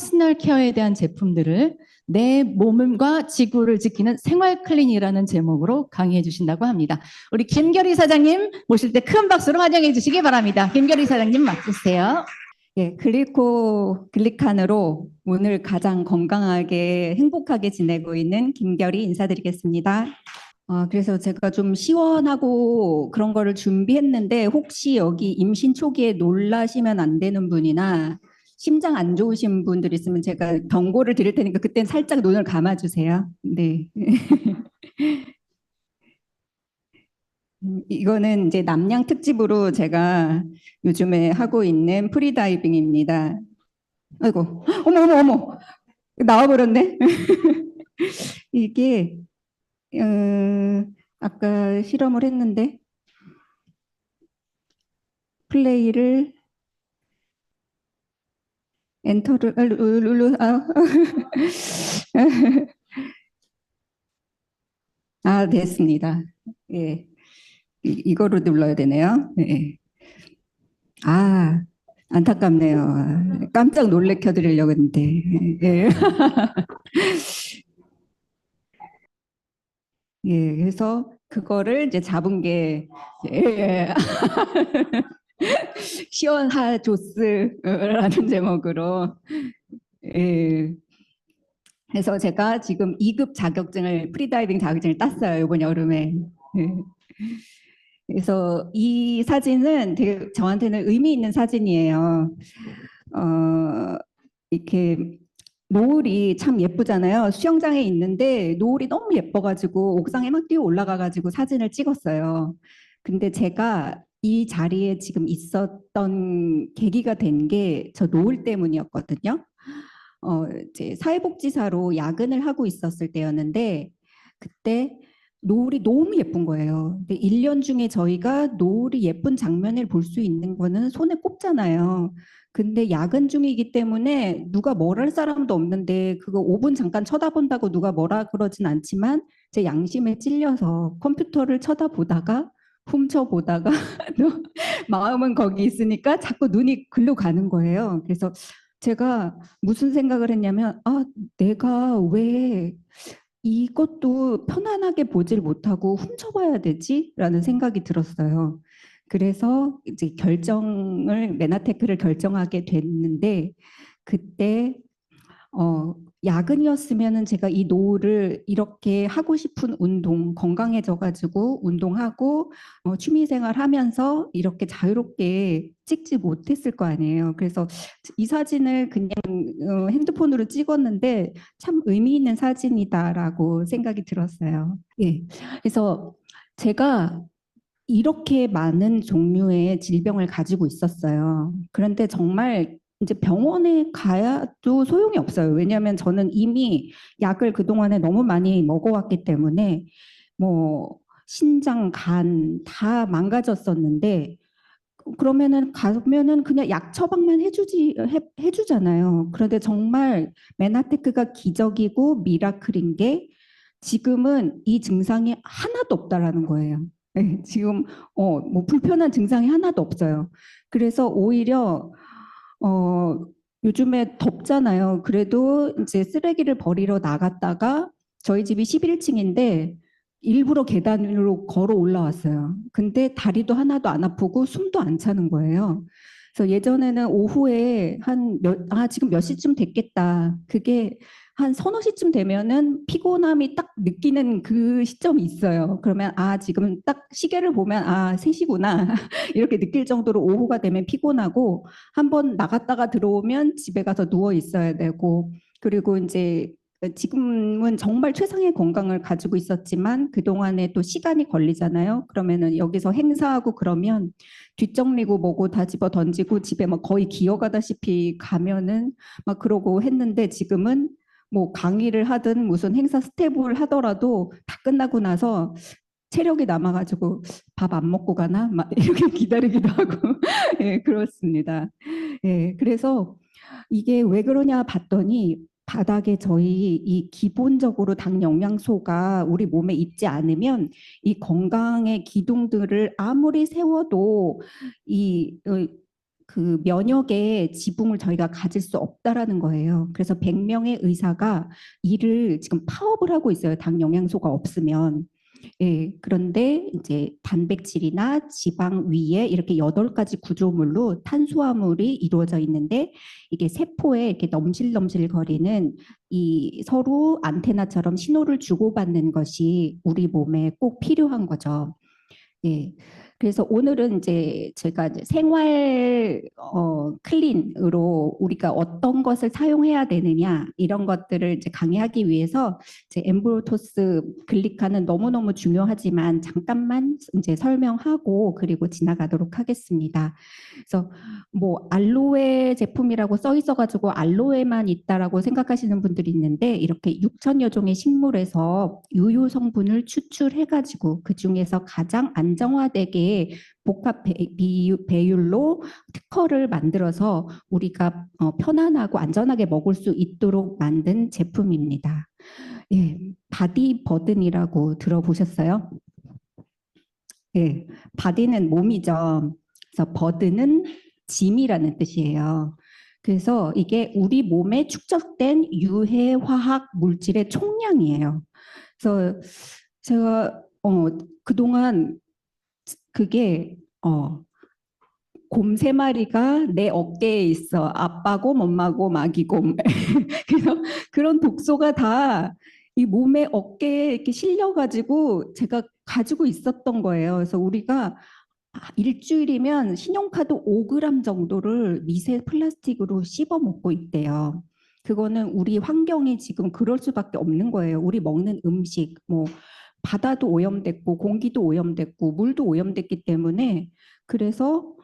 퍼스널 케어에 대한 제품들을 내 몸과 지구를 지키는 생활 클린이라는 제목으로 강의해 주신다고 합니다. 우리 김결희 사장님 모실 때 큰 박수로 환영해 주시기 바랍니다. 김결희 사장님 맡으세요. 예, 글리칸으로 오늘 가장 건강하게 행복하게 지내고 있는 김결희 인사드리겠습니다. 그래서 제가 좀 시원하고 그런 거를 준비했는데 혹시 여기 임신 초기에 놀라시면 안 되는 분이나 심장 안 좋으신 분들 있으면 제가 경고를 드릴 테니까 그땐 살짝 눈을 감아주세요. 네. 이거는 이제 남양 특집으로 제가 요즘에 하고 있는 프리다이빙입니다. 아이고, 어머, 어머, 어머, 나와버렸네. 이게, 아까 실험을 했는데, 플레이를, 엔터를, 됐습니다. 예. 이거로 눌러야 되네요. 예. 안타깝네요. 깜짝 놀래켜드리려고 했는데. 예. 예, 그래서 그거를 이제 잡은 게, 예. 시원하조스라는 제목으로. 예. 그래서 제가 지금 2급 자격증을, 프리다이빙 자격증을 땄어요, 이번 여름에. 예. 그래서 이 사진은 되게 저한테는 의미 있는 사진이에요. 이렇게 노을이 참 예쁘잖아요. 수영장에 있는데 노을이 너무 예뻐가지고 옥상에 막 뛰어 올라가가지고 사진을 찍었어요. 근데 제가 이 자리에 지금 있었던 계기가 된 게 저 노을 때문이었거든요. 이제 사회복지사로 야근을 하고 있었을 때였는데 그때 노을이 너무 예쁜 거예요. 근데 1년 중에 저희가 노을이 예쁜 장면을 볼 수 있는 거는 손에 꼽잖아요. 근데 야근 중이기 때문에 누가 뭘 할 사람도 없는데 그거 5분 잠깐 쳐다본다고 누가 뭐라 그러진 않지만 제 양심에 찔려서 컴퓨터를 쳐다보다가 훔쳐보다가 마음은 거기 있으니까 자꾸 눈이 글로 가는 거예요. 그래서 제가 무슨 생각을 했냐면 내가 왜 이것도 편안하게 보질 못하고 훔쳐봐야 되지? 라는 생각이 들었어요. 그래서 이제 메나테크를 결정하게 됐는데 그때 야근이었으면은 제가 이 노후를 이렇게 하고 싶은 운동, 건강해져가지고 운동하고 취미생활 하면서 이렇게 자유롭게 찍지 못했을 거 아니에요. 그래서 이 사진을 그냥 핸드폰으로 찍었는데 참 의미 있는 사진이다라고 생각이 들었어요. 예. 그래서 제가 이렇게 많은 종류의 질병을 가지고 있었어요. 그런데 정말 이제 병원에 가도 소용이 없어요. 왜냐하면 저는 이미 약을 그동안에 너무 많이 먹어왔기 때문에 뭐 신장, 간 다 망가졌었는데 그러면은 가면은 그냥 약 처방만 해주잖아요. 그런데 정말 메나테크가 기적이고 미라클인 게 지금은 이 증상이 하나도 없다라는 거예요. 네, 지금 뭐 불편한 증상이 하나도 없어요. 그래서 오히려 요즘에 덥잖아요. 그래도 이제 쓰레기를 버리러 나갔다가 저희 집이 11층인데 일부러 계단으로 걸어 올라왔어요. 근데 다리도 하나도 안 아프고 숨도 안 차는 거예요. 그래서 예전에는 오후에 지금 몇 시쯤 됐겠다. 그게 한 서너 시쯤 되면은 피곤함이 딱 느끼는 그 시점이 있어요. 그러면 지금 딱 시계를 보면 3시구나. 이렇게 느낄 정도로 오후가 되면 피곤하고 한번 나갔다가 들어오면 집에 가서 누워 있어야 되고 그리고 이제 지금은 정말 최상의 건강을 가지고 있었지만 그동안에 또 시간이 걸리잖아요. 그러면은 여기서 행사하고 그러면 뒷정리고 뭐고 다 집어 던지고 집에 막 거의 기어가다시피 가면은 막 그러고 했는데 지금은 뭐 강의를 하든 무슨 행사 스텝을 하더라도 다 끝나고 나서 체력이 남아가지고 밥 안 먹고 가나 막 이렇게 기다리기도 하고 예, 그렇습니다. 예, 그래서 이게 왜 그러냐 봤더니 바닥에 저희 이 기본적으로 당 영양소가 우리 몸에 있지 않으면 이 건강의 기둥들을 아무리 세워도 이 그 면역의 지붕을 저희가 가질 수 없다라는 거예요. 그래서 100명의 의사가 이를 지금 파업을 하고 있어요. 당 영양소가 없으면. 예, 그런데 이제 단백질이나 지방 위에 이렇게 8가지 구조물로 탄수화물이 이루어져 있는데 이게 세포에 이렇게 넘실넘실 거리는 이 서로 안테나처럼 신호를 주고받는 것이 우리 몸에 꼭 필요한 거죠. 예. 그래서 오늘은 이제 제가 이제 생활 클린으로 우리가 어떤 것을 사용해야 되느냐 이런 것들을 이제 강의하기 위해서 이제 엠브로토스 글리카는 너무너무 중요하지만 잠깐만 이제 설명하고 그리고 지나가도록 하겠습니다. 그래서 뭐 알로에 제품이라고 써 있어가지고 알로에만 있다라고 생각하시는 분들이 있는데 이렇게 6천여 종의 식물에서 유효 성분을 추출해가지고 그 중에서 가장 안정화되게 복합 배율로 특허를 만들어서 우리가 편안하고 안전하게 먹을 수 있도록 만든 제품입니다. 예, 바디 버든이라고 들어보셨어요? 예, 바디는 몸이죠. 그래서 버든은 짐이라는 뜻이에요. 그래서 이게 우리 몸에 축적된 유해 화학 물질의 총량이에요. 그래서 제가 그동안 그게 곰 3마리가 내 어깨에 있어. 아빠곰, 엄마곰, 아기곰. 그래서 그런 독소가 다 이 몸의 어깨에 이렇게 실려가지고 제가 가지고 있었던 거예요. 그래서 우리가 일주일이면 신용카드 5g 정도를 미세 플라스틱으로 씹어 먹고 있대요. 그거는 우리 환경이 지금 그럴 수밖에 없는 거예요. 우리 먹는 음식, 뭐 바다도 오염됐고 공기도 오염됐고 물도 오염됐기 때문에 그래서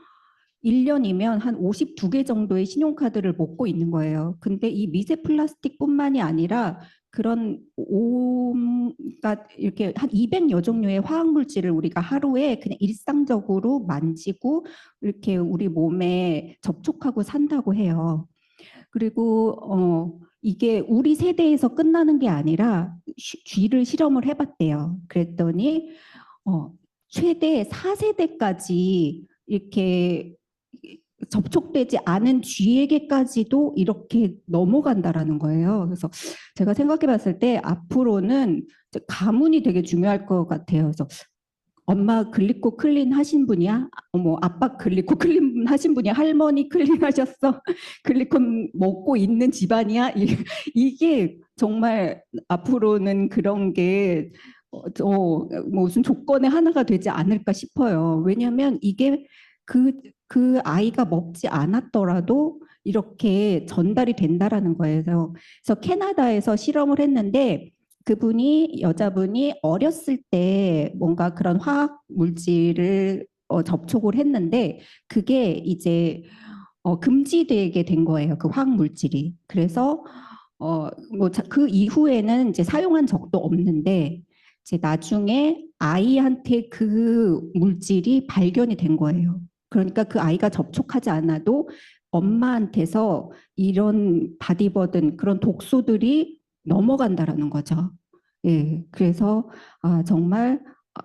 1년이면 한 52개 정도의 신용카드를 먹고 있는 거예요. 근데 이 미세 플라스틱뿐만이 아니라 그런 그러니까 이렇게 한 200여 종류의 화학 물질을 우리가 하루에 그냥 일상적으로 만지고 이렇게 우리 몸에 접촉하고 산다고 해요. 그리고 이게 우리 세대에서 끝나는 게 아니라 쥐를 실험을 해봤대요. 그랬더니 최대 4세대까지 이렇게 접촉되지 않은 쥐에게까지도 이렇게 넘어간다라는 거예요. 그래서 제가 생각해 봤을 때 앞으로는 가문이 되게 중요할 것 같아요. 그래서 엄마 글리코 클린 하신 분이야? 아빠 글리코 클린 하신 분이야? 할머니 클린 하셨어? 글리콘 먹고 있는 집안이야? 이게 정말 앞으로는 그런 게 무슨 조건의 하나가 되지 않을까 싶어요. 왜냐하면 이게 그 아이가 먹지 않았더라도 이렇게 전달이 된다라는 거예요. 그래서 캐나다에서 실험을 했는데 그분이 여자분이 어렸을 때 뭔가 그런 화학 물질을 접촉을 했는데 그게 이제 금지되게 된 거예요. 그 화학 물질이. 그래서 뭐 그 이후에는 이제 사용한 적도 없는데 이제 나중에 아이한테 그 물질이 발견이 된 거예요. 그러니까 그 아이가 접촉하지 않아도 엄마한테서 이런 바디버든 그런 독소들이 넘어간다라는 거죠. 예, 그래서 정말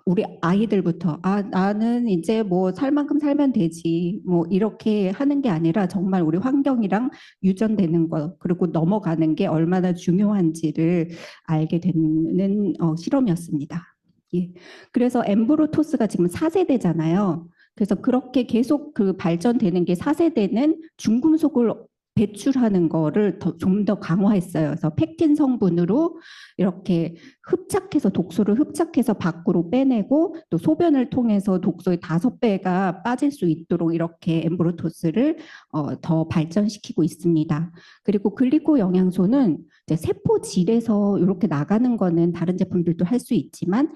우리 아이들부터 나는 이제 뭐 살 만큼 살면 되지 뭐 이렇게 하는 게 아니라 정말 우리 환경이랑 유전되는 것 그리고 넘어가는 게 얼마나 중요한지를 알게 되는 실험이었습니다. 예. 그래서 엠브로토스가 지금 4세대잖아요. 그래서 그렇게 계속 그 발전되는 게 4세대는 중금속을 배출하는 거를 좀 더 강화했어요. 그래서 펙틴 성분으로 이렇게 흡착해서 독소를 흡착해서 밖으로 빼내고 또 소변을 통해서 독소의 5배가 빠질 수 있도록 이렇게 엠브로토스를 더 발전시키고 있습니다. 그리고 글리코 영양소는 이제 세포질에서 이렇게 나가는 거는 다른 제품들도 할 수 있지만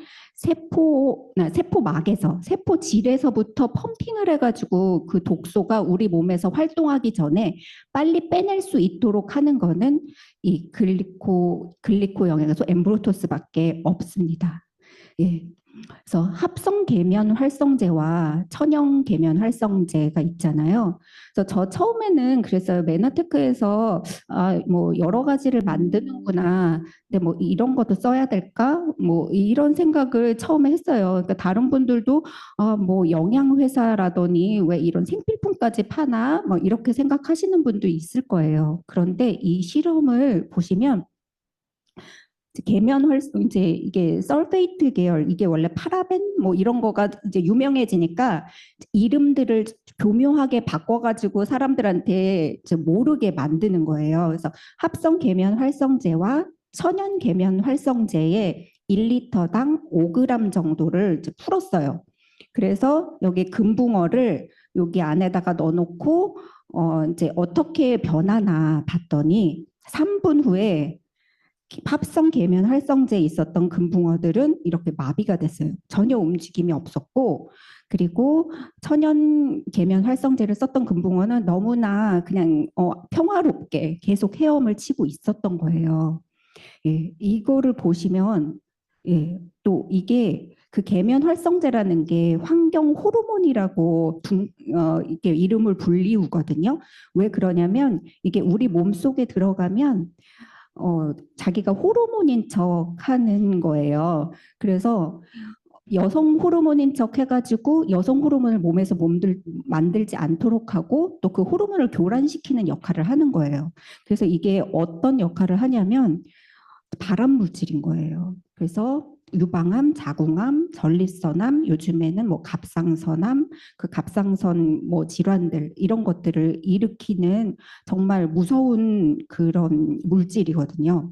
세포막에서 세포질에서부터 펌핑을 해가지고 그 독소가 우리 몸에서 활동하기 전에 빨리 빼낼 수 있도록 하는 거는 이 글리코 영양소 엠브로토스밖에 없습니다. 예. 그래서 합성 계면 활성제와 천연 계면 활성제가 있잖아요. 그래서 저 처음에는 그랬어요. 메나테크에서 뭐 여러 가지를 만드는구나. 근데 뭐 이런 것도 써야 될까? 뭐 이런 생각을 처음에 했어요. 그러니까 다른 분들도 뭐 영양 회사라더니 왜 이런 생필품 상품까지 파나 뭐 이렇게 생각하시는 분도 있을 거예요. 그런데 이 실험을 보시면 계면 활성 이제 이게 설페이트 계열 이게 원래 파라벤 뭐 이런 거가 이제 유명해지니까 이름들을 교묘하게 바꿔가지고 사람들한테 이제 모르게 만드는 거예요. 그래서 합성 계면 활성제와 천연 계면 활성제에 1리터당 5g 정도를 이제 풀었어요. 그래서 여기 금붕어를 여기 안에다가 넣어놓고 이제 어떻게 변하나 봤더니 3분 후에 합성 계면 활성제에 있었던 금붕어들은 이렇게 마비가 됐어요. 전혀 움직임이 없었고, 그리고 천연 계면 활성제를 썼던 금붕어는 너무나 그냥 평화롭게 계속 헤엄을 치고 있었던 거예요. 예, 이거를 보시면 예, 또 이게 그 계면 활성제라는 게 환경 호르몬이라고 이게 이름을 불리우거든요. 왜 그러냐면 이게 우리 몸 속에 들어가면 자기가 호르몬인 척 하는 거예요. 그래서 여성 호르몬인 척 해가지고 여성 호르몬을 몸에서 만들지 않도록 하고 또 그 호르몬을 교란시키는 역할을 하는 거예요. 그래서 이게 어떤 역할을 하냐면 발암 물질인 거예요. 그래서 유방암, 자궁암, 전립선암, 요즘에는 뭐 갑상선암, 그 갑상선 뭐 질환들 이런 것들을 일으키는 정말 무서운 그런 물질이거든요.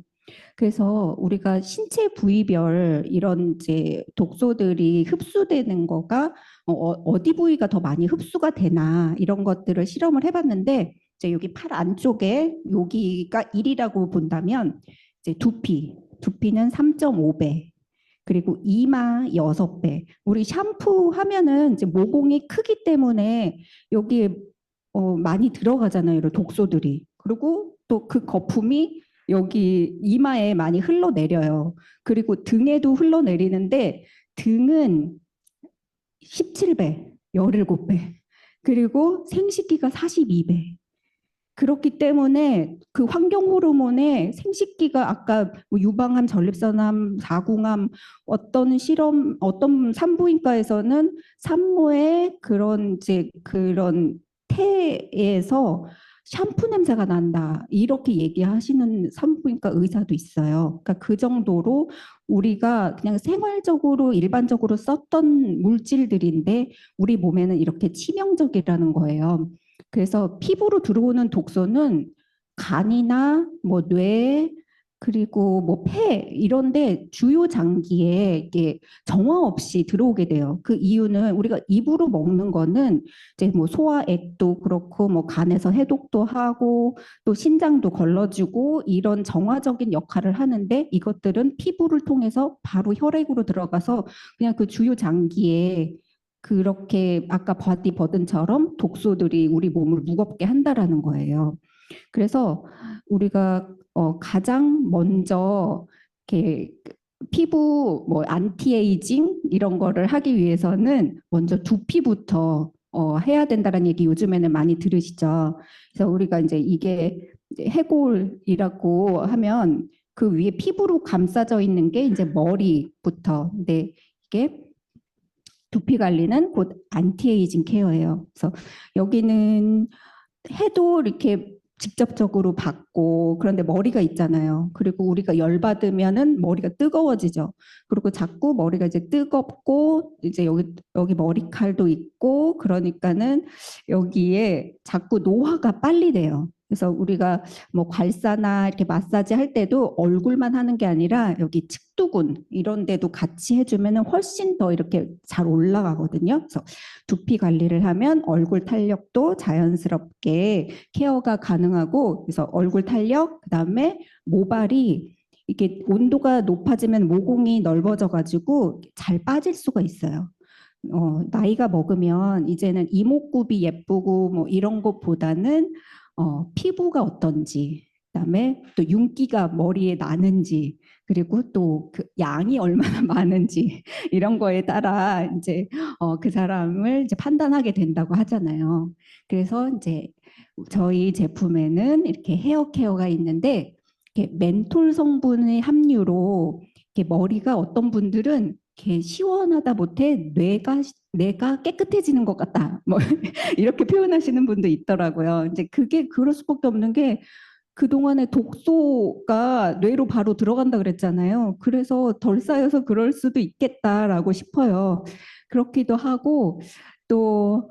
그래서 우리가 신체 부위별 이런 이제 독소들이 흡수되는 거가 어디 부위가 더 많이 흡수가 되나 이런 것들을 실험을 해봤는데 이제 여기 팔 안쪽에 여기가 1이라고 본다면 이제 두피는 3.5배, 그리고 이마 6배. 우리 샴푸 하면은 이제 모공이 크기 때문에 여기에 많이 들어가잖아요, 이런 독소들이. 그리고 또 그 거품이 여기 이마에 많이 흘러내려요. 그리고 등에도 흘러내리는데 등은 17배, 17배. 그리고 생식기가 42배. 그렇기 때문에 그 환경 호르몬에 생식기가 아까 뭐 유방암, 전립선암, 자궁암 어떤 산부인과에서는 산모의 그런 이제 그런 태에서 샴푸 냄새가 난다 이렇게 얘기하시는 산부인과 의사도 있어요. 그러니까 그 정도로 우리가 그냥 생활적으로 일반적으로 썼던 물질들인데 우리 몸에는 이렇게 치명적이라는 거예요. 그래서 피부로 들어오는 독소는 간이나 뭐 뇌, 그리고 뭐 폐 이런데 주요 장기에 이게 정화 없이 들어오게 돼요. 그 이유는 우리가 입으로 먹는 거는 이제 뭐 소화액도 그렇고 뭐 간에서 해독도 하고 또 신장도 걸러주고 이런 정화적인 역할을 하는데 이것들은 피부를 통해서 바로 혈액으로 들어가서 그냥 그 주요 장기에 그렇게 아까 바디 버든처럼 독소들이 우리 몸을 무겁게 한다라는 거예요. 그래서 우리가 가장 먼저 이렇게 피부 뭐 안티에이징 이런 거를 하기 위해서는 먼저 두피부터 해야 된다는 얘기 요즘에는 많이 들으시죠. 그래서 우리가 이제 이게 이제 해골이라고 하면 그 위에 피부로 감싸져 있는 게 이제 머리부터. 근데 이게 두피 관리는 곧 안티에이징 케어예요. 그래서 여기는 해도 이렇게 직접적으로 받고 그런데 머리가 있잖아요. 그리고 우리가 열 받으면은 머리가 뜨거워지죠. 그리고 자꾸 머리가 이제 뜨겁고 이제 여기 머리칼도 있고 그러니까는 여기에 자꾸 노화가 빨리 돼요. 그래서 우리가 뭐 괄사나 이렇게 마사지 할 때도 얼굴만 하는 게 아니라 여기 측두근 이런 데도 같이 해주면은 훨씬 더 이렇게 잘 올라가거든요. 그래서 두피 관리를 하면 얼굴 탄력도 자연스럽게 케어가 가능하고 그래서 얼굴 탄력 그다음에 모발이 이게 온도가 높아지면 모공이 넓어져 가지고 잘 빠질 수가 있어요. 나이가 먹으면 이제는 이목구비 예쁘고 뭐 이런 것보다는 피부가 어떤지, 그다음에 또 윤기가 머리에 나는지, 그리고 또 그 양이 얼마나 많은지 이런 거에 따라 이제 그 사람을 이제 판단하게 된다고 하잖아요. 그래서 이제 저희 제품에는 이렇게 헤어 케어가 있는데 이렇게 멘톨 성분의 함유로 이렇게 머리가 어떤 분들은 이렇게 시원하다 못해 뇌가 깨끗해지는 것 같다. 뭐 이렇게 표현하시는 분도 있더라고요. 이제 그게 그럴 수밖에 없는 게 그동안에 독소가 뇌로 바로 들어간다 그랬잖아요. 그래서 덜 쌓여서 그럴 수도 있겠다라고 싶어요. 그렇기도 하고 또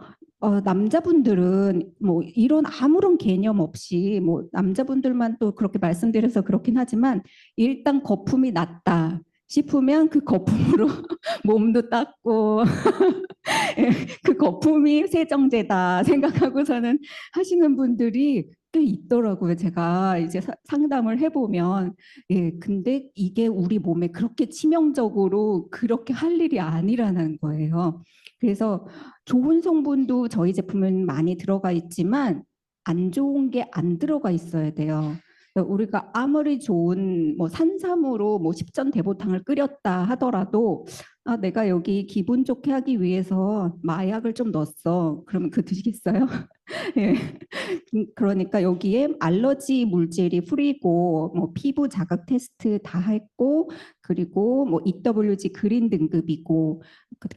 남자분들은 뭐 이런 아무런 개념 없이 뭐 남자분들만 또 그렇게 말씀드려서 그렇긴 하지만 일단 거품이 났다 싶으면 그 거품으로 몸도 닦고 예, 그 거품이 세정제다 생각하고서는 하시는 분들이 꽤 있더라고요. 제가 이제 상담을 해보면. 예, 근데 이게 우리 몸에 그렇게 치명적으로 그렇게 할 일이 아니라는 거예요. 그래서 좋은 성분도 저희 제품은 많이 들어가 있지만 안 좋은 게 안 들어가 있어야 돼요. 우리가 아무리 좋은 뭐 산삼으로 뭐 십전대보탕을 끓였다 하더라도 아, 내가 여기 기분 좋게 하기 위해서 마약을 좀 넣었어. 그러면 그거 드시겠어요? 예. 그러니까 여기에 알러지 물질이 풀이고 뭐 피부 자극 테스트 다 했고 그리고 뭐 EWG 그린 등급이고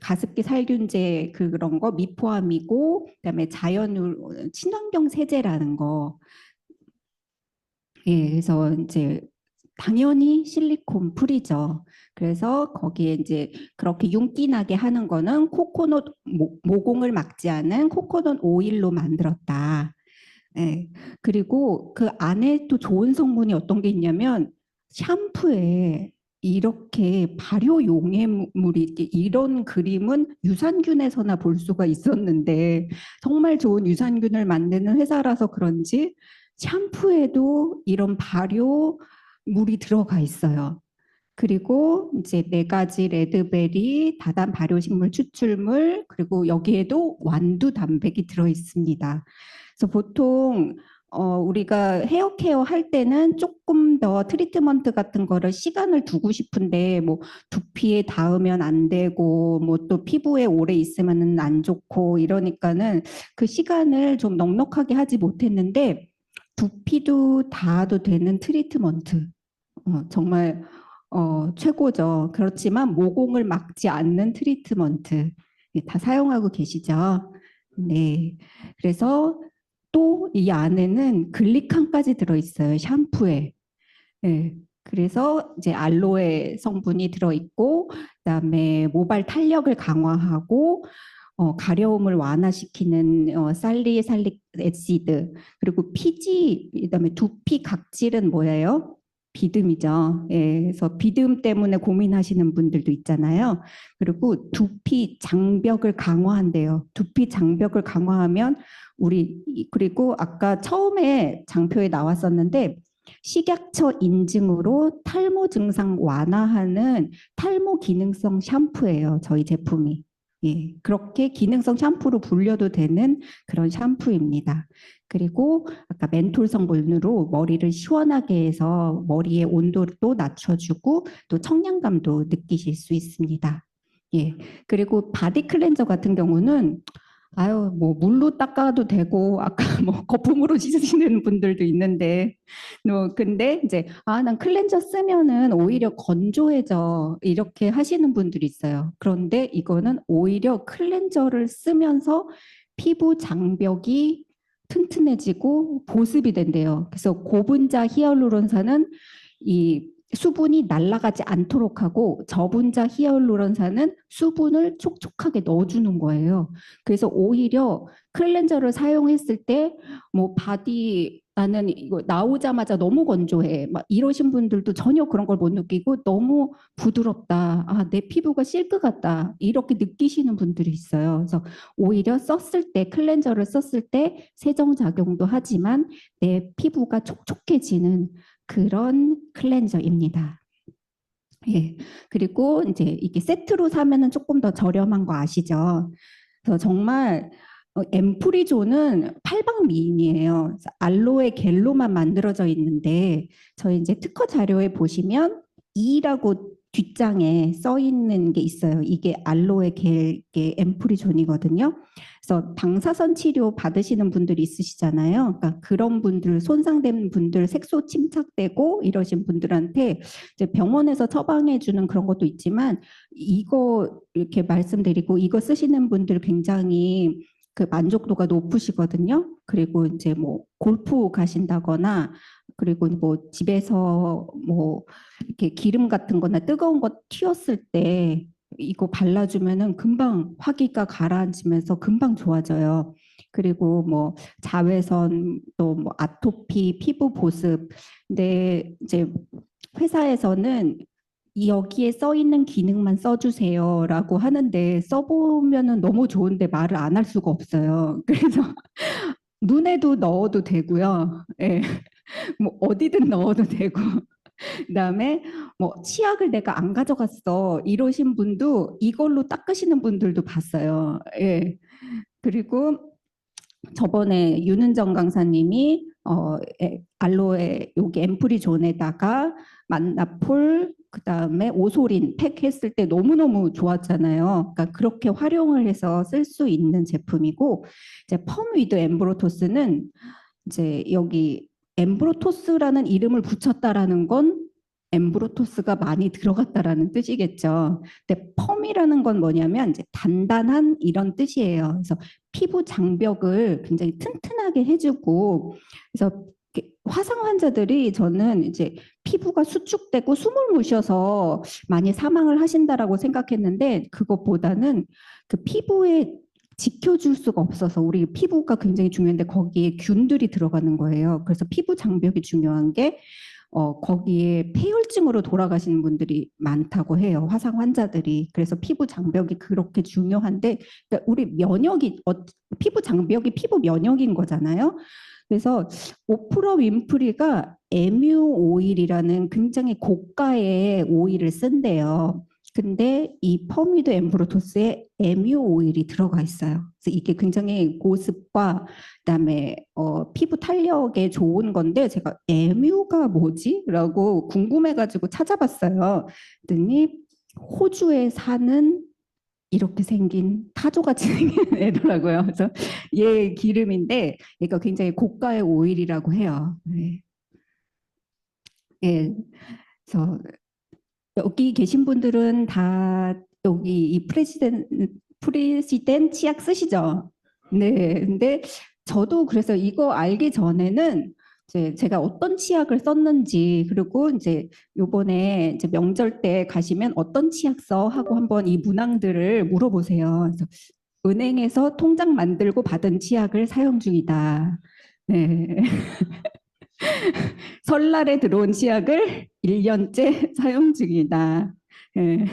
가습기 살균제 그런 거 미포함이고 그다음에 자연 친환경 세제라는 거. 예, 그래서 이제 당연히 실리콘 풀이죠. 그래서 거기에 이제 그렇게 윤기나게 하는 거는 코코넛 모공을 막지 않은 코코넛 오일로 만들었다. 예. 그리고 그 안에 또 좋은 성분이 어떤 게 있냐면 샴푸에 이렇게 발효 용해물이 이런 그림은 유산균에서나 볼 수가 있었는데 정말 좋은 유산균을 만드는 회사라서 그런지 샴푸에도 이런 발효 물이 들어가 있어요. 그리고 이제 4가지 레드베리, 다단 발효식물 추출물, 그리고 여기에도 완두 단백이 들어 있습니다. 그래서 보통 우리가 헤어케어 할 때는 조금 더 트리트먼트 같은 거를 시간을 두고 싶은데 뭐 두피에 닿으면 안 되고 뭐 또 피부에 오래 있으면 안 좋고 이러니까는 그 시간을 좀 넉넉하게 하지 못했는데 두피도 닿아도 되는 트리트먼트 정말 최고죠. 그렇지만 모공을 막지 않는 트리트먼트 다 사용하고 계시죠. 네. 그래서 또 이 안에는 글리칸까지 들어있어요. 샴푸에. 네. 그래서 이제 알로에 성분이 들어있고, 그다음에 모발 탄력을 강화하고, 가려움을 완화시키는 살리살릭 애시드, 그리고 피지, 그다음에 두피 각질은 뭐예요? 비듬이죠. 예, 그래서 비듬 때문에 고민하시는 분들도 있잖아요. 그리고 두피 장벽을 강화한대요. 두피 장벽을 강화하면 그리고 아까 처음에 장표에 나왔었는데 식약처 인증으로 탈모 증상 완화하는 탈모 기능성 샴푸예요. 저희 제품이. 예, 그렇게 기능성 샴푸로 불려도 되는 그런 샴푸입니다. 그리고 아까 멘톨 성분으로 머리를 시원하게 해서 머리의 온도도 낮춰주고 또 청량감도 느끼실 수 있습니다. 예, 그리고 바디 클렌저 같은 경우는 아유, 뭐 물로 닦아도 되고 아까 뭐 거품으로 씻으시는 분들도 있는데 근데 이제 난 클렌저 쓰면은 오히려 건조해져 이렇게 하시는 분들이 있어요. 그런데 이거는 오히려 클렌저를 쓰면서 피부 장벽이 튼튼해지고 보습이 된대요. 그래서 고분자 히알루론산은 이 수분이 날아가지 않도록 하고 저분자 히알루론산은 수분을 촉촉하게 넣어주는 거예요. 그래서 오히려 클렌저를 사용했을 때 뭐 바디 나는 이거 나오자마자 너무 건조해 막 이러신 분들도 전혀 그런 걸 못 느끼고 너무 부드럽다. 내 피부가 실크 같다. 이렇게 느끼시는 분들이 있어요. 그래서 오히려 썼을 때 클렌저를 썼을 때 세정 작용도 하지만 내 피부가 촉촉해지는 그런 클렌저입니다. 예. 그리고 이제 이게 세트로 사면은 조금 더 저렴한 거 아시죠? 그래서 정말 엠프리존은 8박 미인이에요. 알로에 겔로만 만들어져 있는데 저희 이제 특허 자료에 보시면 E라고 뒷장에 써 있는 게 있어요. 이게 알로에 겔 앰프리존이거든요. 그래서 방사선 치료 받으시는 분들이 있으시잖아요. 그러니까 그런 분들, 손상된 분들, 색소 침착되고 이러신 분들한테 이제 병원에서 처방해 주는 그런 것도 있지만, 이거 이렇게 말씀드리고, 이거 쓰시는 분들 굉장히 그 만족도가 높으시거든요. 그리고 이제 뭐 골프 가신다거나, 그리고 뭐 집에서 뭐 이렇게 기름 같은 거나 뜨거운 거 튀었을 때 이거 발라주면은 금방 화기가 가라앉으면서 금방 좋아져요. 그리고 뭐 자외선, 또 뭐 아토피, 피부 보습. 근데 이제 회사에서는 여기에 써 있는 기능만 써주세요라고 하는데, 써보면은 너무 좋은데 말을 안 할 수가 없어요. 그래서 눈에도 넣어도 되고요. 예, 뭐 어디든 넣어도 되고. 그다음에 뭐 치약을 내가 안 가져갔어 이러신 분도 이걸로 닦으시는 분들도 봤어요. 예. 그리고 저번에 윤은정 강사님이 알로에 여기 앰프리존에다가 만나폴, 그다음에 오소린 팩 했을 때 너무너무 좋았잖아요. 그러니까 그렇게 활용을 해서 쓸 수 있는 제품이고, 이제 펌 위드 엠브로토스는 이제 여기 엠브로토스라는 이름을 붙였다라는 건 엠브로토스가 많이 들어갔다라는 뜻이겠죠. 근데 펌이라는 건 뭐냐면 이제 단단한 이런 뜻이에요. 그래서 피부 장벽을 굉장히 튼튼하게 해주고, 그래서 화상 환자들이, 저는 이제 피부가 수축되고 숨을 못 쉬어서 많이 사망을 하신다라고 생각했는데, 그것보다는 그 피부에 지켜줄 수가 없어서, 우리 피부가 굉장히 중요한데 거기에 균들이 들어가는 거예요. 그래서 피부 장벽이 중요한 게 거기에 폐혈증으로 돌아가시는 분들이 많다고 해요. 화상 환자들이. 그래서 피부 장벽이 그렇게 중요한데, 그러니까 우리 면역이 피부 장벽이 피부 면역인 거잖아요. 그래서 오프라 윈프리가 에뮤 오일이라는 굉장히 고가의 오일을 쓴대요. 근데 이 퍼미드 엠브로토스에 에뮤 오일이 들어가 있어요. 그래서 이게 굉장히 고습과 그다음에 피부 탄력에 좋은 건데, 제가 에뮤가 뭐지? 라고 궁금해가지고 찾아봤어요. 그랬더니 호주에 사는 이렇게 생긴 타조같이 생긴 애더라고요. 그래서 얘 기름인데 얘가 굉장히 고가의 오일이라고 해요. 네. 예. 그래서 여기 계신 분들은 다 여기 이 프레시덴 치약 쓰시죠? 네. 근데 저도 그래서 이거 알기 전에는 이제 제가 어떤 치약을 썼는지, 그리고 이제 요번에 이제 명절 때 가시면 어떤 치약 써 하고 한번 이 문항들을 물어보세요. 그래서 은행에서 통장 만들고 받은 치약을 사용 중이다. 네. 설날에 들어온 치약을 1년째 사용 중이다. 예.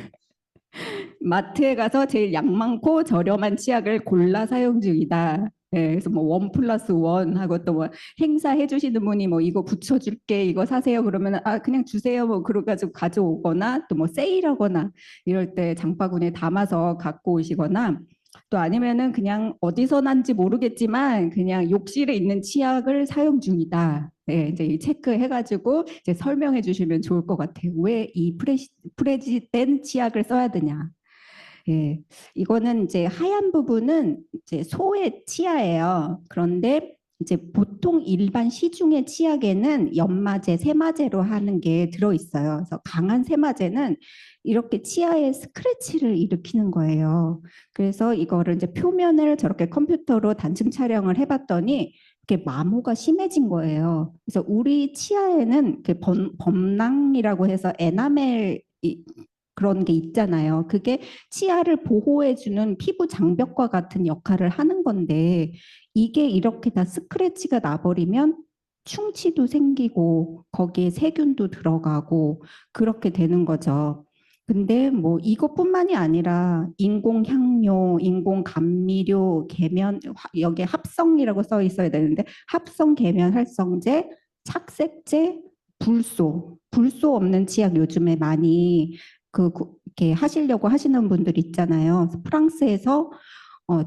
마트에 가서 제일 양 많고 저렴한 치약을 골라 사용 중이다. 예, 그래서 뭐 1+1 하고 또 뭐 행사해 주시는 분이 뭐 이거 붙여줄게, 이거 사세요 그러면 아 그냥 주세요 뭐 그래가지고 가져오거나, 또 뭐 세일하거나 이럴 때 장바구니에 담아서 갖고 오시거나, 또 아니면은 그냥 어디서 난지 모르겠지만 그냥 욕실에 있는 치약을 사용 중이다. 네, 이제 체크해가지고 이제 설명해 주시면 좋을 것 같아요. 왜 이 프레지덴 치약을 써야 되냐? 예, 이거는 이제 하얀 부분은 이제 소의 치아예요. 그런데 이제 보통 일반 시중의 치약에는 연마제, 세마제로 하는 게 들어있어요. 그래서 강한 세마제는 이렇게 치아에 스크래치를 일으키는 거예요. 그래서 이거를 이제 표면을 저렇게 컴퓨터로 단층 촬영을 해봤더니 이렇게 마모가 심해진 거예요. 그래서 우리 치아에는 그 범낭이라고 해서 에나멜 그런 게 있잖아요. 그게 치아를 보호해주는 피부 장벽과 같은 역할을 하는 건데, 이게 이렇게 다 스크래치가 나버리면 충치도 생기고 거기에 세균도 들어가고 그렇게 되는 거죠. 근데 뭐 이것뿐만이 아니라 인공향료, 인공감미료, 계면, 여기에 합성이라고 써 있어야 되는데 합성 계면 활성제, 착색제, 불소 없는 치약 요즘에 많이 이렇게 하시려고 하시는 분들 있잖아요. 프랑스에서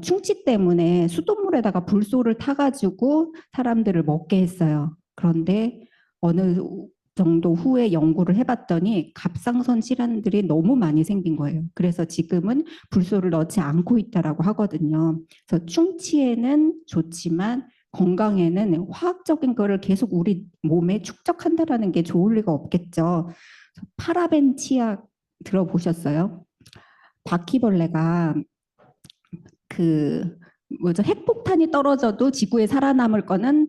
충치 때문에 수돗물에다가 불소를 타가지고 사람들을 먹게 했어요. 그런데 어느 정도 후에 연구를 해봤더니 갑상선 질환들이 너무 많이 생긴 거예요. 그래서 지금은 불소를 넣지 않고 있다라고 하거든요. 그래서 충치에는 좋지만 건강에는 화학적인 거를 계속 우리 몸에 축적한다라는 게 좋을 리가 없겠죠. 파라벤 치약 들어보셨어요? 바퀴벌레가 그 뭐죠? 핵폭탄이 떨어져도 지구에 살아남을 거는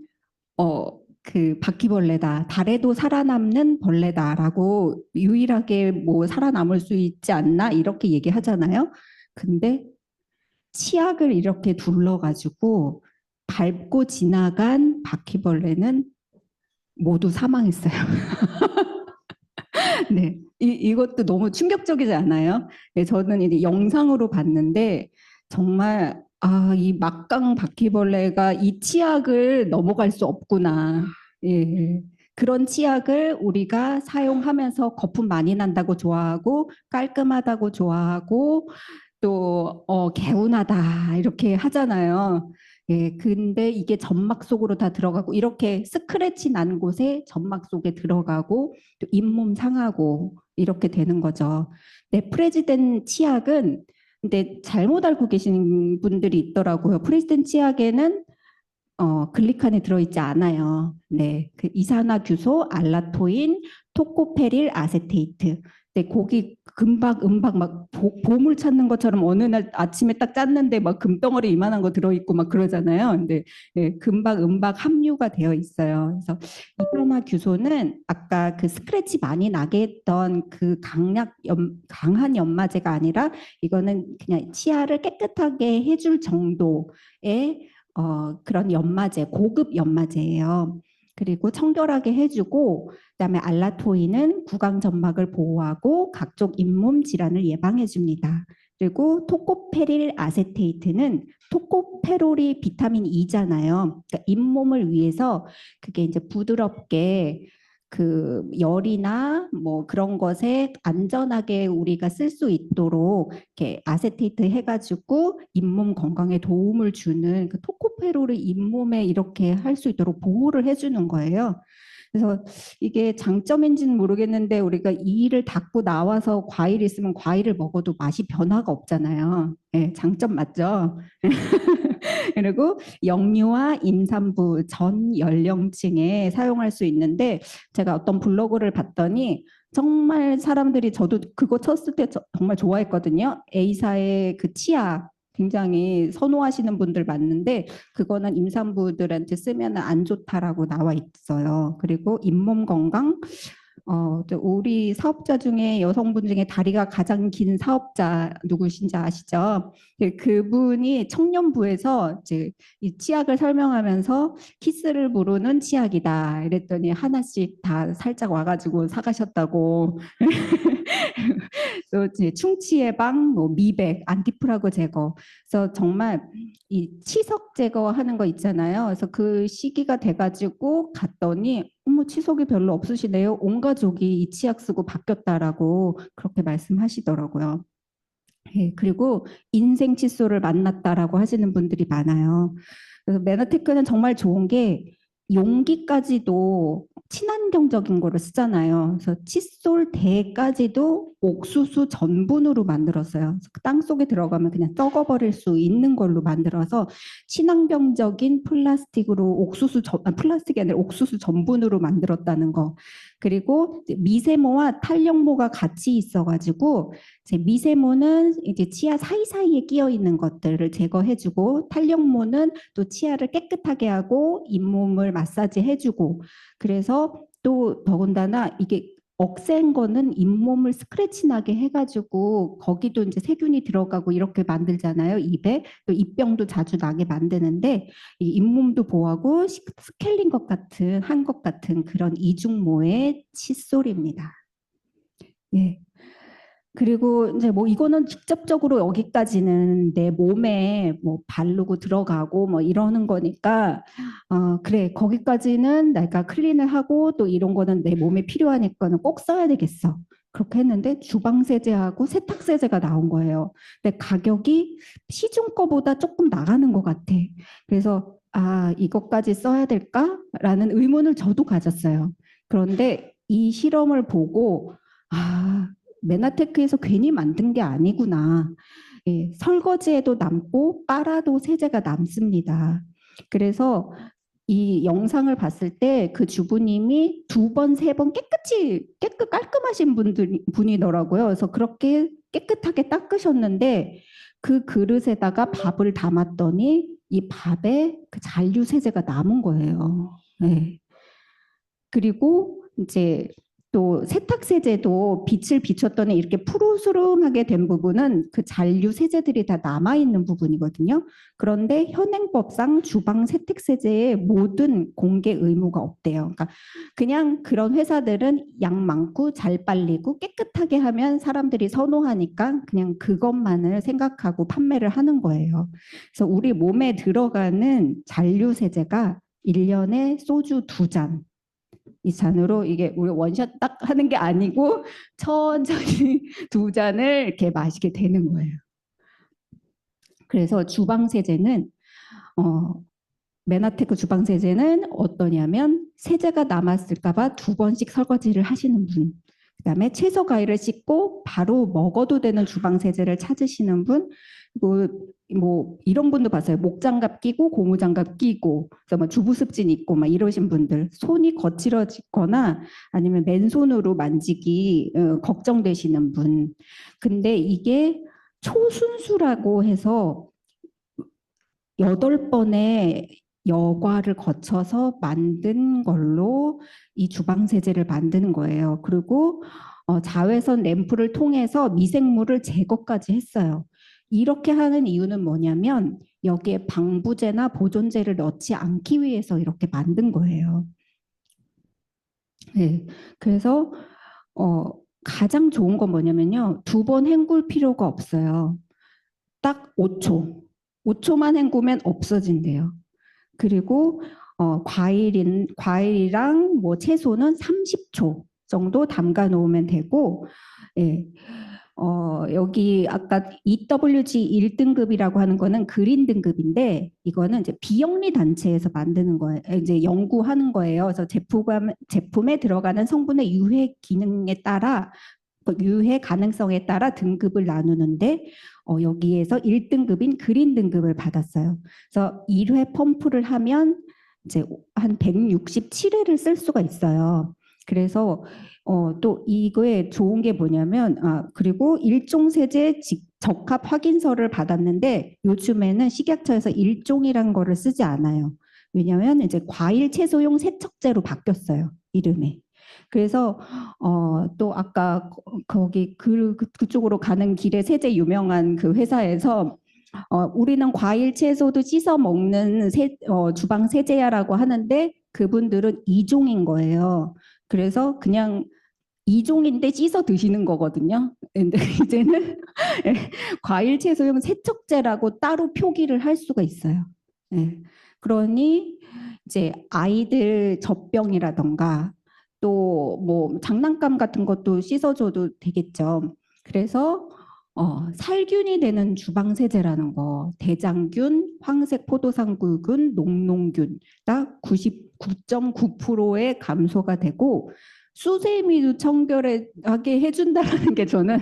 그 바퀴벌레다. 달에도 살아남는 벌레다라고 유일하게 뭐 살아남을 수 있지 않나 이렇게 얘기하잖아요. 근데 치약을 이렇게 둘러가지고 밟고 지나간 바퀴벌레는 모두 사망했어요. 네, 이것도 너무 충격적이지 않아요? 네, 저는 이제 영상으로 봤는데 정말 이 막강 바퀴벌레가 이 치약을 넘어갈 수 없구나. 예. 그런 치약을 우리가 사용하면서 거품 많이 난다고 좋아하고 깔끔하다고 좋아하고 또 개운하다 이렇게 하잖아요. 예, 근데 이게 점막 속으로 다 들어가고 이렇게 스크래치 난 곳에 점막 속에 들어가고 또 잇몸 상하고 이렇게 되는 거죠. 네, 프레지덴 치약은 근데 잘못 알고 계신 분들이 있더라고요. 프레지덴 치약에는 글리칸이 들어있지 않아요. 네, 그 이산화규소, 알라토인, 토코페릴, 아세테이트. 네, 고기 금박 은박 막 보물 찾는 것처럼 어느 날 아침에 딱 짰는데 막 금덩어리 이만한 거 들어있고 막 그러잖아요. 근데 네, 금박 은박 함유가 되어 있어요. 그래서 이산화규소는 아까 그 스크래치 많이 나게 했던 그 강한 연마제가 아니라 이거는 그냥 치아를 깨끗하게 해줄 정도의 그런 연마제, 고급 연마제예요. 그리고 청결하게 해주고, 그다음에 알라토인은 구강 점막을 보호하고 각종 잇몸 질환을 예방해줍니다. 그리고 토코페릴 아세테이트는 토코페롤이 비타민 E잖아요. 그러니까 잇몸을 위해서 그게 이제 부드럽게 그 열이나 뭐 그런 것에 안전하게 우리가 쓸 수 있도록 이렇게 아세테이트 해가지고 잇몸 건강에 도움을 주는 그 토코페롤을 잇몸에 이렇게 할 수 있도록 보호를 해주는 거예요. 그래서 이게 장점인지는 모르겠는데 우리가 이 일을 닫고 나와서 과일 있으면 과일을 먹어도 맛이 변화가 없잖아요. 네, 장점 맞죠? 그리고 영유아, 임산부 전 연령층에 사용할 수 있는데 제가 어떤 블로그를 봤더니 정말 사람들이 저도 그거 쳤을 때 정말 좋아했거든요. A사의 그 치아 굉장히 선호하시는 분들 많은데 그거는 임산부들한테 쓰면 안 좋다라고 나와 있어요. 그리고 잇몸 건강 우리 사업자 중에 여성분 중에 다리가 가장 긴 사업자 누구신지 아시죠? 네, 그분이 청년부에서 이제 이 치약을 설명하면서 키스를 부르는 치약이다. 이랬더니 하나씩 다 살짝 와가지고 사가셨다고. 또 이제 충치 예방, 뭐 미백, 안티프라그 제거. 그래서 정말 이 치석 제거하는 거 있잖아요. 그래서 그 시기가 돼가지고 갔더니 어머 치석이 별로 없으시네요. 온 가족이 이 치약 쓰고 바뀌었다라고 그렇게 말씀하시더라고요. 예, 그리고 인생 칫솔을 만났다라고 하시는 분들이 많아요. 그래서 메나테크는 정말 좋은 게 용기까지도 친환경적인 거를 쓰잖아요. 그래서 칫솔 대까지도 옥수수 전분으로 만들었어요. 그래서 그땅 속에 들어가면 그냥 썩어버릴 수 있는 걸로 만들어서 친환경적인 플라스틱으로 플라스틱이 아니라 옥수수 전분으로 만들었다는 거. 그리고 미세모와 탄력모가 같이 있어가지고 미세모는 이제 치아 사이사이에 끼어 있는 것들을 제거해주고 탄력모는 또 치아를 깨끗하게 하고 잇몸을 마사지 해주고 그래서 또 더군다나 이게 억센 거는 잇몸을 스크래치 나게 해가지고 거기도 이제 세균이 들어가고 이렇게 만들잖아요. 입에 또 입병도 자주 나게 만드는데 이 잇몸도 보호하고 스케일링 것 같은 한 것 같은 그런 이중모의 칫솔입니다. 예. 그리고 이제 뭐 이거는 직접적으로 여기까지는 내 몸에 뭐 바르고 들어가고 뭐 이러는 거니까 그래 거기까지는 내가 클린을 하고 또 이런 거는 내 몸에 필요하니까는 꼭 써야 되겠어. 그렇게 했는데 주방 세제하고 세탁 세제가 나온 거예요. 근데 가격이 시중 거보다 조금 나가는 것 같아. 그래서 이것까지 써야 될까라는 의문을 저도 가졌어요. 그런데 이 실험을 보고 아, 메나테크에서 괜히 만든 게 아니구나. 예, 설거지에도 남고 빨아도 세제가 남습니다. 그래서 이 영상을 봤을 때 그 주부님이 두 번, 세 번 깔끔하신 분이더라고요. 그래서 그렇게 깨끗하게 닦으셨는데 그 그릇에다가 밥을 담았더니 이 밥에 그 잔류 세제가 남은 거예요. 네. 그리고 이제 또 세탁 세제도 빛을 비췄더니 이렇게 푸르스름하게 된 부분은 그 잔류 세제들이 다 남아 있는 부분이거든요. 그런데 현행법상 주방 세탁 세제에 모든 공개 의무가 없대요. 그러니까 그냥 그런 회사들은 양 많고 잘 빨리고 깨끗하게 하면 사람들이 선호하니까 그냥 그것만을 생각하고 판매를 하는 거예요. 그래서 우리 몸에 들어가는 잔류 세제가 1년에 소주 2잔 이 잔으로 이게 우리 원샷 딱 하는 게 아니고 천천히 2잔을 이렇게 마시게 되는 거예요. 그래서 주방 세제는 메나테크 주방 세제는 어떠냐면 세제가 남았을까 봐 2번씩 설거지를 하시는 분, 그다음에 채소 과일을 씻고 바로 먹어도 되는 주방 세제를 찾으시는 분, 뭐 이런 분도 봤어요. 목장갑 끼고 고무장갑 끼고 그래서 뭐 주부습진 입고 막 이러신 분들, 손이 거칠어지거나 아니면 맨손으로 만지기 걱정되시는 분. 근데 이게 초순수라고 해서 8번의 여과를 거쳐서 만든 걸로 이 주방 세제를 만드는 거예요. 그리고 자외선 램프를 통해서 미생물을 제거까지 했어요. 이렇게 하는 이유는 뭐냐면 여기에 방부제나 보존제를 넣지 않기 위해서 이렇게 만든 거예요. 네, 그래서 가장 좋은 건 뭐냐면요. 2번 헹굴 필요가 없어요. 딱 5초. 5초만 헹구면 없어진대요. 그리고 과일이랑 뭐 채소는 30초 정도 담가 놓으면 되고, 예. 여기 아까 EWG 1등급이라고 하는 거는 그린 등급인데 이거는 이제 비영리 단체에서 만드는 거예요. 이제 연구하는 거예요. 그래서 제품에 들어가는 성분의 유해 기능에 따라 유해 가능성에 따라 등급을 나누는데 여기에서 1등급인 그린 등급을 받았어요. 그래서 1회 펌프를 하면 이제 한 167회를 쓸 수가 있어요. 그래서 또 이거에 좋은 게 뭐냐면 그리고 일종세제 적합 확인서를 받았는데 요즘에는 식약처에서 일종이라는 거를 쓰지 않아요. 왜냐하면 이제 과일 채소용 세척제로 바뀌었어요. 이름이. 그래서 또 아까 거기 그쪽으로 가는 길에 세제 유명한 그 회사에서 우리는 과일 채소도 씻어 먹는 주방 세제야라고 하는데 그분들은 이종인 거예요. 그래서 그냥 이종인데 씻어 드시는 거거든요. 근데 이제는 과일 채소용 세척제라고 따로 표기를 할 수가 있어요. 네. 그러니 이제 아이들 젖병이라던가 또 뭐 장난감 같은 것도 씻어줘도 되겠죠. 그래서 살균이 되는 주방 세제라는 거, 대장균, 황색 포도상구균, 녹농균 딱 99.9%의 감소가 되고 수세미도 청결하게 해준다라는 게 저는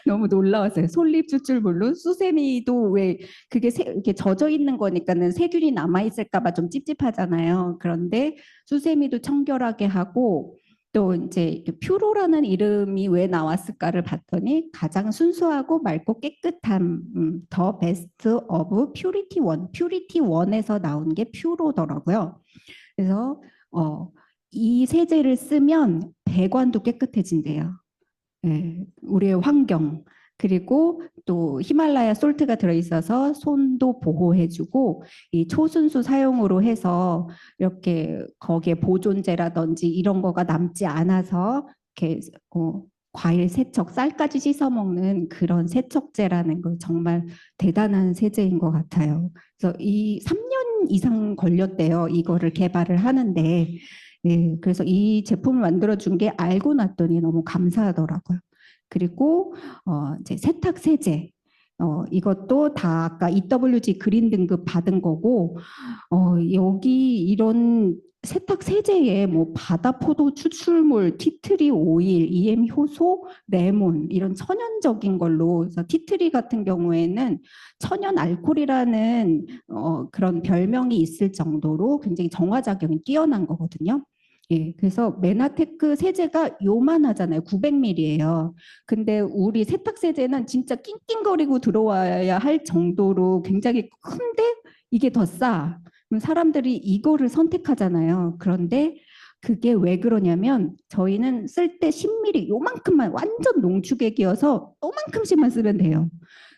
너무 놀라웠어요. 솔잎, 수세미도 왜 그게 이렇게 젖어 있는 거니까는 세균이 남아 있을까봐 좀 찝찝하잖아요. 그런데 수세미도 청결하게 하고 또 이제 퓨로라는 이름이 왜 나왔을까를 봤더니 가장 순수하고 맑고 깨끗한 더 베스트 오브 퓨리티 원, 퓨리티 원에서 나온 게 퓨로더라고요. 그래서 이 세제를 쓰면 배관도 깨끗해진대요. 네, 우리의 환경 그리고 또 히말라야 솔트가 들어있어서 손도 보호해주고 이 초순수 사용으로 해서 이렇게 거기에 보존제라든지 이런 거가 남지 않아서 이렇게 과일 세척, 쌀까지 씻어 먹는 그런 세척제라는 거 정말 대단한 세제인 것 같아요. 그래서 이 3년 이상 걸렸대요. 이거를 개발을 하는데. 네, 그래서 이 제품을 만들어준 게 알고 났더니 너무 감사하더라고요. 그리고 이제 세탁 세제 이것도 다 아까 EWG 그린 등급 받은 거고 여기 이런 세탁 세제에 뭐 바다포도 추출물, 티트리 오일, EM 효소, 레몬 이런 천연적인 걸로, 그래서 티트리 같은 경우에는 천연 알코올이라는 그런 별명이 있을 정도로 굉장히 정화작용이 뛰어난 거거든요. 예, 그래서 메나테크 세제가 요만하잖아요. 900ml예요. 근데 우리 세탁 세제는 진짜 낑낑거리고 들어와야 할 정도로 굉장히 큰데 이게 더 싸. 그럼 사람들이 이거를 선택하잖아요. 그런데 그게 왜 그러냐면 저희는 쓸 때 10ml 요만큼만 완전 농축액이어서 요만큼씩만 쓰면 돼요.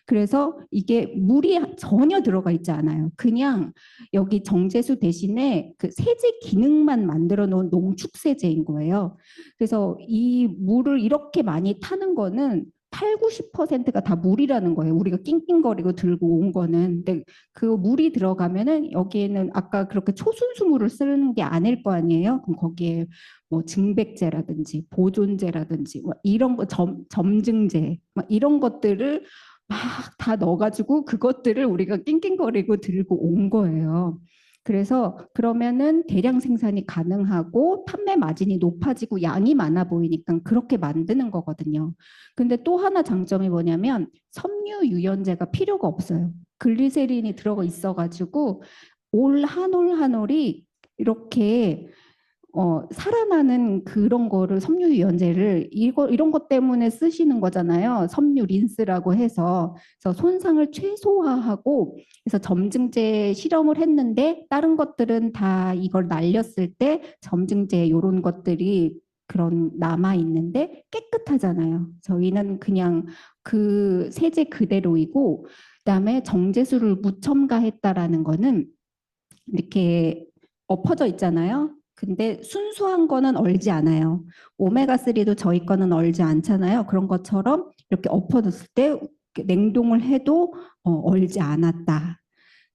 그래서 이게 물이 전혀 들어가 있지 않아요. 그냥 여기 정제수 대신에 그 세제 기능만 만들어 놓은 농축 세제인 거예요. 그래서 이 물을 이렇게 많이 타는 거는 8, 90%가 다 물이라는 거예요. 우리가 낑낑거리고 들고 온 거는. 근데 그 물이 들어가면은 여기에는 아까 그렇게 초순수물을 쓰는 게 아닐 거 아니에요. 그럼 거기에 뭐 증백제라든지 보존제라든지 뭐 이런 거 점증제 막 이런 것들을 막 다 넣어가지고 그것들을 우리가 낑낑거리고 들고 온 거예요. 그래서 그러면은 대량 생산이 가능하고 판매 마진이 높아지고 양이 많아 보이니까 그렇게 만드는 거거든요. 근데 또 하나 장점이 뭐냐면 섬유 유연제가 필요가 없어요. 글리세린이 들어가 있어가지고 올 한 올 한 올이 이렇게 살아나는 그런 거를 섬유유연제를 이런 것 때문에 쓰시는 거잖아요. 섬유 린스라고 해서. 그래서 손상을 최소화하고 그래서 점증제 실험을 했는데 다른 것들은 다 이걸 날렸을 때 점증제 이런 것들이 그런 남아 있는데 깨끗하잖아요. 저희는 그냥 그 세제 그대로이고 그다음에 정제수를 무첨가했다라는 거는 이렇게 엎어져 있잖아요. 근데 순수한 거는 얼지 않아요. 오메가3도 저희 거는 얼지 않잖아요. 그런 것처럼 이렇게 엎어졌을 때 냉동을 해도 얼지 않았다.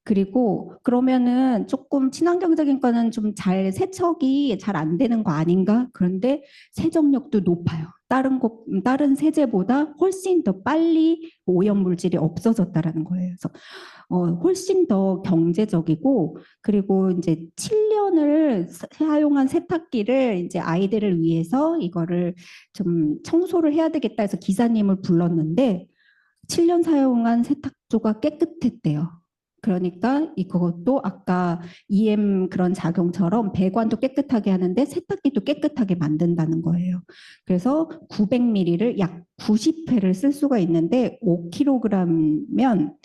그리고 그러면은 조금 친환경적인 거는 좀 잘 세척이 잘 안 되는 거 아닌가? 그런데 세정력도 높아요. 다른 세제보다 훨씬 더 빨리 오염 물질이 없어졌다라는 거예요. 그래서 훨씬 더 경제적이고 그리고 이제 7년을 사용한 세탁기를 이제 아이들을 위해서 이거를 좀 청소를 해야 되겠다 해서 기사님을 불렀는데 7년 사용한 세탁조가 깨끗했대요. 그러니까 이것도 아까 EM 그런 작용처럼 배관도 깨끗하게 하는데 세탁기도 깨끗하게 만든다는 거예요. 그래서 900ml를 약 90회를 쓸 수가 있는데 5kg면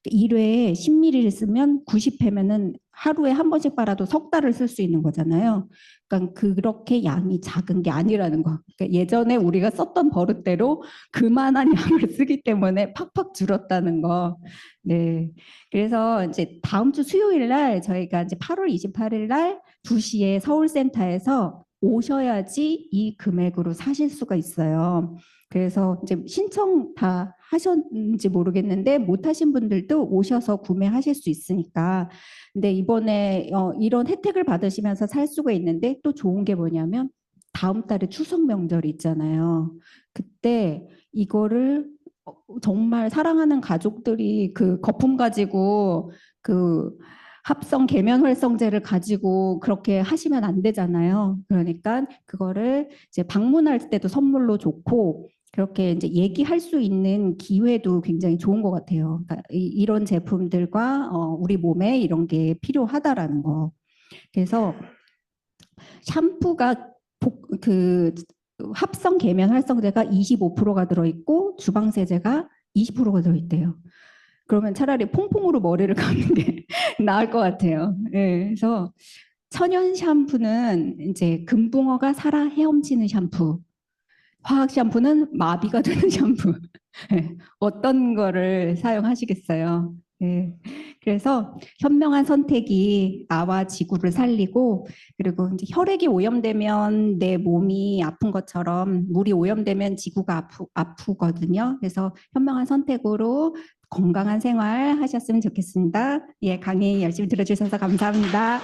1회에 10ml를 쓰면 90회면은 하루에 한 번씩 빨아도 석 달을 쓸 수 있는 거잖아요. 그러니까 그렇게 양이 작은 게 아니라는 거. 그러니까 예전에 우리가 썼던 버릇대로 그만한 양을 쓰기 때문에 팍팍 줄었다는 거. 네. 그래서 이제 다음 주 수요일 날 저희가 이제 8월 28일 날 2시에 서울센터에서 오셔야지 이 금액으로 사실 수가 있어요. 그래서 이제 신청 다 하셨는지 모르겠는데 못 하신 분들도 오셔서 구매하실 수 있으니까. 근데 이번에 이런 혜택을 받으시면서 살 수가 있는데 또 좋은 게 뭐냐면 다음 달에 추석 명절이 있잖아요. 그때 이거를 정말 사랑하는 가족들이 그 거품 가지고 그 합성 계면 활성제를 가지고 그렇게 하시면 안 되잖아요. 그러니까 그거를 이제 방문할 때도 선물로 좋고 그렇게 이제 얘기할 수 있는 기회도 굉장히 좋은 것 같아요. 그러니까 이런 제품들과 우리 몸에 이런 게 필요하다라는 거. 그래서 샴푸가 그 합성 계면 활성제가 25%가 들어있고 주방 세제가 20%가 들어있대요. 그러면 차라리 퐁퐁으로 머리를 감는 게 나을 것 같아요. 네, 그래서 천연 샴푸는 이제 금붕어가 살아 헤엄치는 샴푸, 화학 샴푸는 마비가 되는 샴푸. 어떤 거를 사용하시겠어요? 네. 그래서 현명한 선택이 나와 지구를 살리고 그리고 이제 혈액이 오염되면 내 몸이 아픈 것처럼 물이 오염되면 지구가 아프거든요. 그래서 현명한 선택으로 건강한 생활 하셨으면 좋겠습니다. 예, 강의 열심히 들어주셔서 감사합니다.